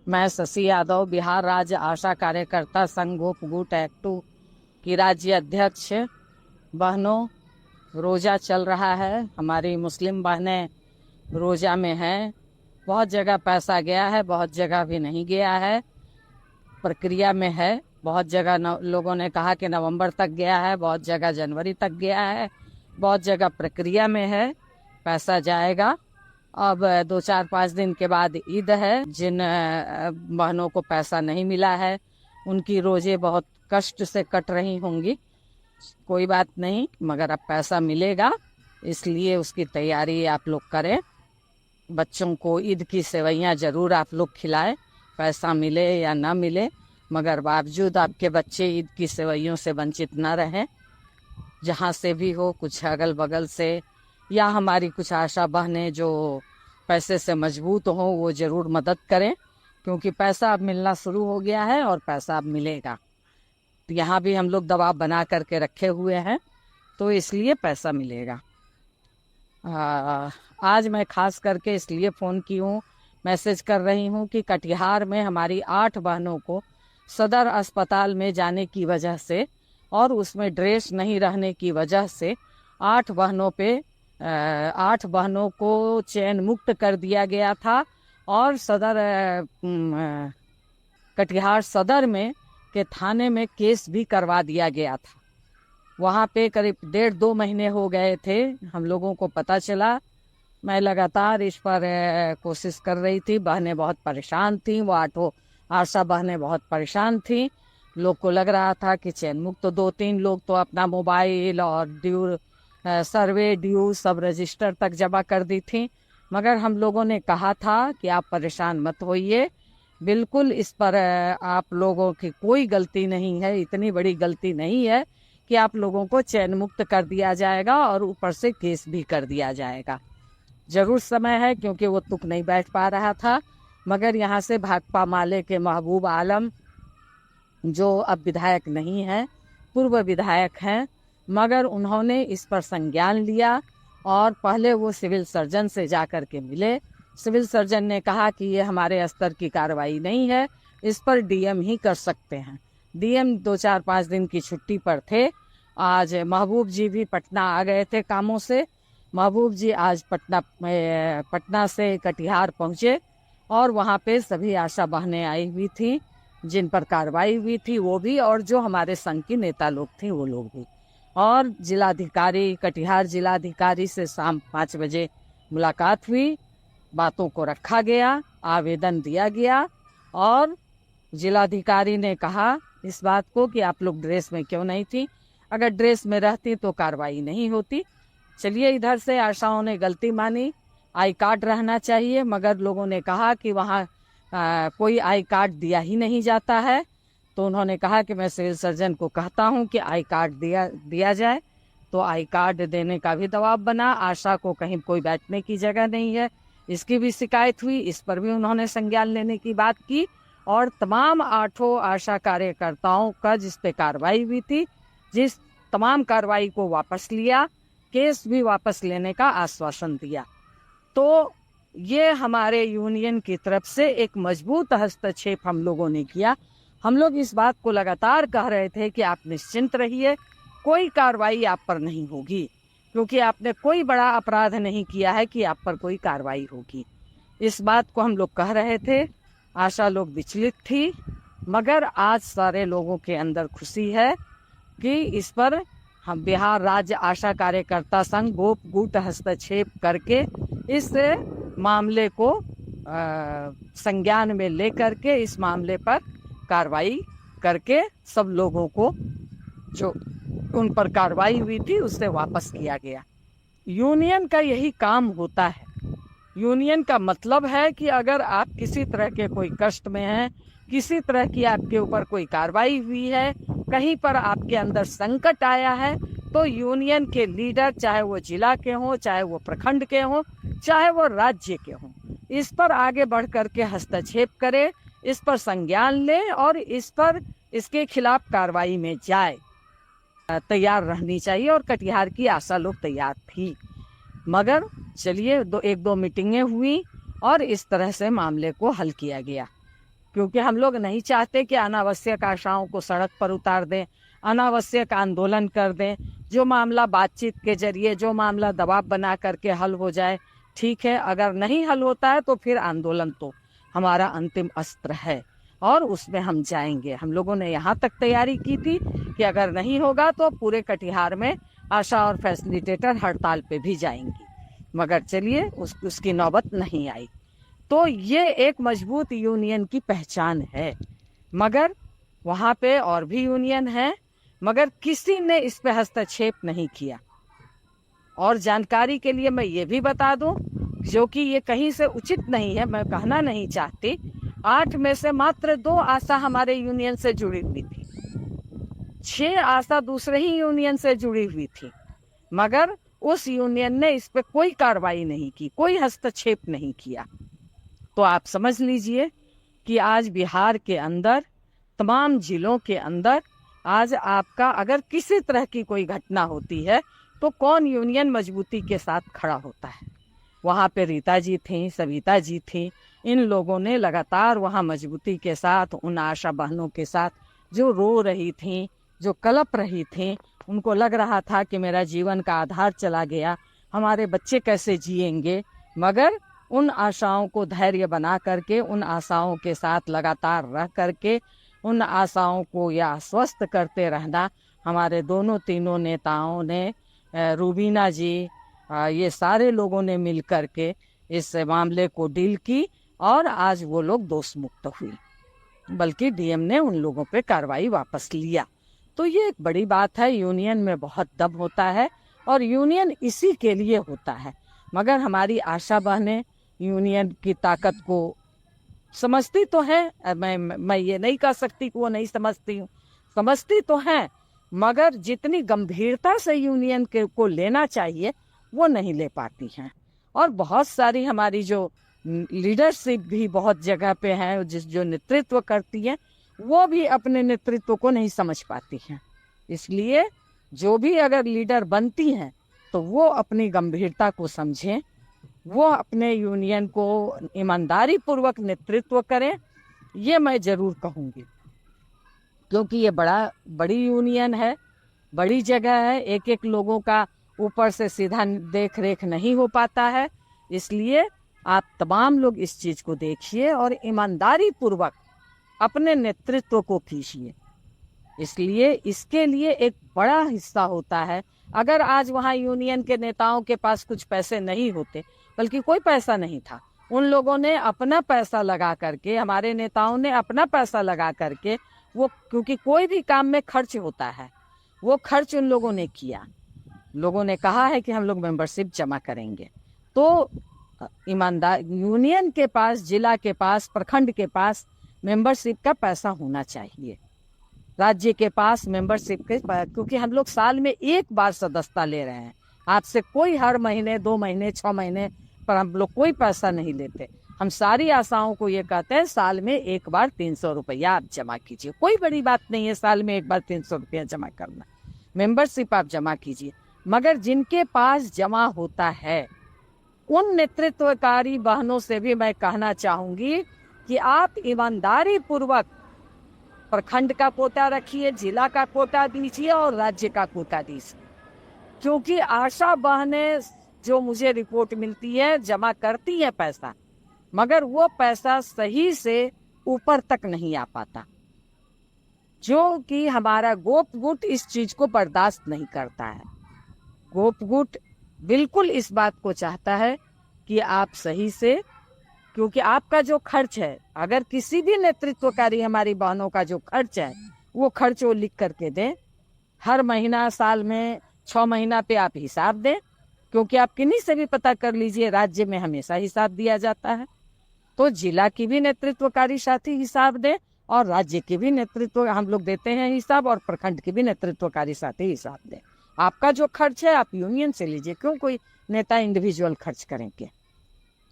मैं शशि यादव, बिहार राज्य आशा कार्यकर्ता संघ गोप गुट एक्ट 2 की राज्य अध्यक्ष। बहनों, रोज़ा चल रहा है, हमारी मुस्लिम बहनें रोज़ा में हैं। बहुत जगह पैसा गया है, बहुत जगह भी नहीं गया है, प्रक्रिया में है। बहुत जगह लोगों ने कहा कि नवंबर तक गया है, बहुत जगह जनवरी तक गया है, बहुत जगह प्रक्रिया में है। पैसा जाएगा। अब 2-4-5 दिन के बाद ईद है। जिन बहनों को पैसा नहीं मिला है उनकी रोजे बहुत कष्ट से कट रही होंगी। कोई बात नहीं, मगर अब पैसा मिलेगा, इसलिए उसकी तैयारी आप लोग करें। बच्चों को ईद की सेवइयाँ ज़रूर आप लोग खिलाएं, पैसा मिले या ना मिले, मगर बावजूद आपके बच्चे ईद की सेवइयों से वंचित ना रहें। जहाँ से भी हो, कुछ अगल बगल से या हमारी कुछ आशा बहनें जो पैसे से मजबूत हों वो ज़रूर मदद करें, क्योंकि पैसा अब मिलना शुरू हो गया है और पैसा अब मिलेगा। यहाँ भी हम लोग दबाव बना करके रखे हुए हैं, तो इसलिए पैसा मिलेगा। आज मैं खास करके इसलिए फ़ोन की हूँ, मैसेज कर रही हूँ कि कटिहार में हमारी 8 बहनों को सदर अस्पताल में जाने की वजह से और उसमें ड्रेस नहीं रहने की वजह से 8 बहनों को चयन मुक्त कर दिया गया था और कटिहार सदर में के थाने में केस भी करवा दिया गया था। वहाँ पे करीब 1.5-2 महीने हो गए थे, हम लोगों को पता चला। मैं लगातार इस पर कोशिश कर रही थी। बहनें बहुत परेशान थीं, वो 8 आशा बहनें बहुत परेशान थीं। लोग को लग रहा था कि चयन मुक्त तो 2-3 लोग तो अपना मोबाइल और सर्वे ड्यू सब रजिस्टर तक जमा कर दी थी, मगर हम लोगों ने कहा था कि आप परेशान मत होइए, बिल्कुल इस पर आप लोगों की कोई गलती नहीं है, इतनी बड़ी गलती नहीं है कि आप लोगों को चयन मुक्त कर दिया जाएगा और ऊपर से केस भी कर दिया जाएगा। ज़रूर समय है, क्योंकि वो तुक नहीं बैठ पा रहा था। मगर यहाँ से भाकपा माले के महबूब आलम, जो अब विधायक नहीं हैं, पूर्व विधायक हैं, मगर उन्होंने इस पर संज्ञान लिया और पहले वो सिविल सर्जन से जा कर के मिले। सिविल सर्जन ने कहा कि ये हमारे स्तर की कार्रवाई नहीं है, इस पर डीएम ही कर सकते हैं। डीएम 2-4-5 दिन की छुट्टी पर थे। आज महबूब जी भी पटना आ गए थे कामों से। महबूब जी आज पटना से कटिहार पहुँचे और वहाँ पे सभी आशा बहनें आई हुई थी, जिन पर कार्रवाई हुई थी वो भी, और जो हमारे संघ की नेता लोग थे वो लोग भी। और जिलाधिकारी, कटिहार जिलाधिकारी से शाम 5 बजे मुलाकात हुई, बातों को रखा गया, आवेदन दिया गया और जिलाधिकारी ने कहा इस बात को कि आप लोग ड्रेस में क्यों नहीं थी, अगर ड्रेस में रहती तो कार्रवाई नहीं होती। चलिए, इधर से आशाओं ने गलती मानी, आई कार्ड रहना चाहिए, मगर लोगों ने कहा कि वहाँ कोई आई कार्ड दिया ही नहीं जाता है। तो उन्होंने कहा कि मैं सिविल सर्जन को कहता हूँ कि आई कार्ड दिया जाए। तो आई कार्ड देने का भी दबाव बना। आशा को कहीं कोई बैठने की जगह नहीं है, इसकी भी शिकायत हुई, इस पर भी उन्होंने संज्ञान लेने की बात की और तमाम 8 आशा कार्यकर्ताओं का जिस पे कार्रवाई हुई थी, जिस तमाम कार्रवाई को वापस लिया, केस भी वापस लेने का आश्वासन दिया। तो ये हमारे यूनियन की तरफ से एक मजबूत हस्तक्षेप हम लोगों ने किया। हम लोग इस बात को लगातार कह रहे थे कि आप निश्चिंत रहिए, कोई कार्रवाई आप पर नहीं होगी, क्योंकि आपने कोई बड़ा अपराध नहीं किया है कि आप पर कोई कार्रवाई होगी। इस बात को हम लोग कह रहे थे। आशा लोग विचलित थी, मगर आज सारे लोगों के अंदर खुशी है कि इस पर हम बिहार राज्य आशा कार्यकर्ता संघ गोप गुट हस्तक्षेप करके इस मामले को संज्ञान में लेकर के इस मामले पर कार्रवाई करके सब लोगों को जो उन पर कार्रवाई हुई थी उससे वापस किया गया। यूनियन का यही काम होता है। यूनियन का मतलब है कि अगर आप किसी तरह के कोई कष्ट में हैं, किसी तरह की आपके ऊपर कोई कार्रवाई हुई है, कहीं पर आपके अंदर संकट आया है, तो यूनियन के लीडर, चाहे वो जिला के हों, चाहे वो प्रखंड के हों, चाहे वो राज्य के हों, इस पर आगे बढ़ करके हस्तक्षेप करे, इस पर संज्ञान ले और इस पर इसके खिलाफ कार्रवाई में जाए, तैयार रहनी चाहिए। और कटिहार की आशा लोग तैयार थी। मगर चलिए, 1-2 मीटिंगें हुई और इस तरह से मामले को हल किया गया। क्योंकि हम लोग नहीं चाहते कि अनावश्यक आशाओं को सड़क पर उतार दें, अनावश्यक आंदोलन कर दें। जो मामला बातचीत के जरिए, जो मामला दबाव बना करके हल हो जाए, ठीक है। अगर नहीं हल होता है तो फिर आंदोलन तो हमारा अंतिम अस्त्र है और उसमें हम जाएंगे। हम लोगों ने यहाँ तक तैयारी की थी कि अगर नहीं होगा तो पूरे कटिहार में आशा और फैसिलिटेटर हड़ताल पे भी जाएंगी, मगर चलिए उसकी नौबत नहीं आई। तो ये एक मजबूत यूनियन की पहचान है। मगर वहाँ पे और भी यूनियन है, मगर किसी ने इस पे हस्तक्षेप नहीं किया। और जानकारी के लिए मैं ये भी बता दूं, जो कि ये कहीं से उचित नहीं है, मैं कहना नहीं चाहती, 8 में से मात्र 2 आशा हमारे यूनियन से जुड़ी हुई थी, 6 आशा दूसरे ही यूनियन से जुड़ी हुई थी, मगर उस यूनियन ने इस पे कोई कार्रवाई नहीं की, कोई हस्तक्षेप नहीं किया। तो आप समझ लीजिए कि आज बिहार के अंदर, तमाम जिलों के अंदर, आज आपका अगर किसी तरह की कोई घटना होती है तो कौन यूनियन मजबूती के साथ खड़ा होता है। वहाँ पे रीता जी थी, सविता जी थी, इन लोगों ने लगातार वहाँ मजबूती के साथ उन आशा बहनों के साथ जो रो रही थी, जो कलप रही थी, उनको लग रहा था कि मेरा जीवन का आधार चला गया, हमारे बच्चे कैसे जिएंगे, मगर उन आशाओं को धैर्य बना करके, उन आशाओं के साथ लगातार रह करके, उन आशाओं को यह आश्वस्त करते रहना हमारे दोनों तीनों नेताओं ने, रूबीना जी, ये सारे लोगों ने मिल करके इस मामले को डील की और आज वो लोग दोष मुक्त हुए, बल्कि डीएम ने उन लोगों पे कार्रवाई वापस लिया। तो ये एक बड़ी बात है। यूनियन में बहुत दम होता है और यूनियन इसी के लिए होता है। मगर हमारी आशा बहनें यूनियन की ताकत को समझती तो है, मैं ये नहीं कह सकती कि वो नहीं समझती हूँ, समझती तो है, मगर जितनी गंभीरता से यूनियन को लेना चाहिए वो नहीं ले पाती हैं। और बहुत सारी हमारी जो लीडरशिप भी बहुत जगह पे है, जो नेतृत्व करती है, वो भी अपने नेतृत्व को नहीं समझ पाती हैं। इसलिए जो भी अगर लीडर बनती हैं तो वो अपनी गंभीरता को समझें, वो अपने यूनियन को ईमानदारी पूर्वक नेतृत्व करें, ये मैं जरूर कहूँगी। क्योंकि ये बड़ी यूनियन है, बड़ी जगह है, एक एक लोगों का ऊपर से सीधा देख रेख नहीं हो पाता है। इसलिए आप तमाम लोग इस चीज को देखिए और ईमानदारी पूर्वक अपने नेतृत्व को कीजिए। इसलिए इसके लिए एक बड़ा हिस्सा होता है। अगर आज वहाँ यूनियन के नेताओं के पास कुछ पैसे नहीं होते, बल्कि कोई पैसा नहीं था, उन लोगों ने अपना पैसा लगा करके, हमारे नेताओं ने अपना पैसा लगा करके, वो क्योंकि कोई भी काम में खर्च होता है, वो खर्च उन लोगों ने किया। लोगों ने कहा है कि हम लोग मेंबरशिप जमा करेंगे, तो ईमानदार यूनियन के पास, जिला के पास, प्रखंड के पास मेंबरशिप का पैसा होना चाहिए, राज्य के पास मेंबरशिप के, क्योंकि हम लोग साल में एक बार सदस्यता ले रहे हैं। आपसे कोई हर महीने, 2 महीने, 6 महीने पर हम लोग कोई पैसा नहीं लेते। हम सारी आशाओं को ये कहते हैं, साल में एक बार 300 रुपया आप जमा कीजिए। कोई बड़ी बात नहीं है साल में एक बार 300 रुपया जमा करना, मेंबरशिप आप जमा कीजिए। मगर जिनके पास जमा होता है, उन नेतृत्वकारी बहनों से भी मैं कहना चाहूंगी कि आप ईमानदारी पूर्वक प्रखंड का कोटा रखिए, जिला का कोटा दीजिए और राज्य का कोटा दीजिए। क्योंकि आशा बहनें, जो मुझे रिपोर्ट मिलती है, जमा करती है पैसा, मगर वो पैसा सही से ऊपर तक नहीं आ पाता, जो कि हमारा गोप गुट इस चीज को बर्दाश्त नहीं करता है। गोप गुट बिल्कुल इस बात को चाहता है कि आप सही से, क्योंकि आपका जो खर्च है, अगर किसी भी नेतृत्वकारी हमारी बहनों का जो खर्च है, वो खर्च वो लिख करके दें। हर महीना, साल में 6 महीना पे आप हिसाब दें, क्योंकि आप किन्हीं से भी पता कर लीजिए, राज्य में हमेशा हिसाब दिया जाता है। तो जिला की भी नेतृत्वकारी साथी हिसाब दें और राज्य की भी नेतृत्व हम लोग देते हैं हिसाब, और प्रखंड की भी नेतृत्वकारी साथी हिसाब दें। आपका जो खर्च है आप यूनियन से लीजिए, क्यों कोई नेता इंडिविजुअल खर्च करेंगे।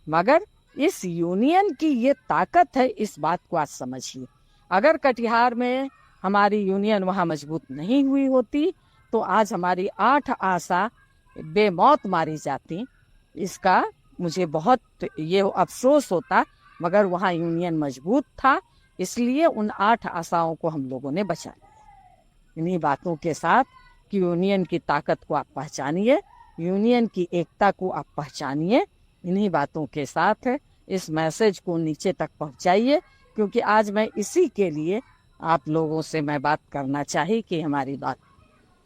मगर इस यूनियन की ये ताकत है, इस बात को आज समझिए। अगर कटिहार में हमारी यूनियन वहाँ मजबूत नहीं हुई होती तो आज हमारी 8 आशा बेमौत मारी जाती। इसका मुझे बहुत ये अफसोस होता, मगर वहाँ यूनियन मजबूत था इसलिए उन 8 आशाओं को हम लोगों ने बचा लिया। इन्हीं बातों के साथ कि यूनियन की ताकत को आप पहचानिए, यूनियन की एकता को आप पहचानिए, इन्हीं बातों के साथ इस मैसेज को नीचे तक पहुंचाइए, क्योंकि आज मैं इसी के लिए आप लोगों से मैं बात करना चाही कि हमारी बात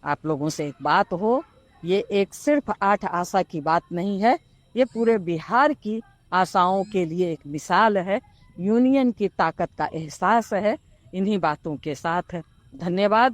आप लोगों से एक बात हो। ये एक सिर्फ 8 आशा की बात नहीं है, ये पूरे बिहार की आशाओं के लिए एक मिसाल है, यूनियन की ताकत का एहसास है। इन्हीं बातों के साथ धन्यवाद।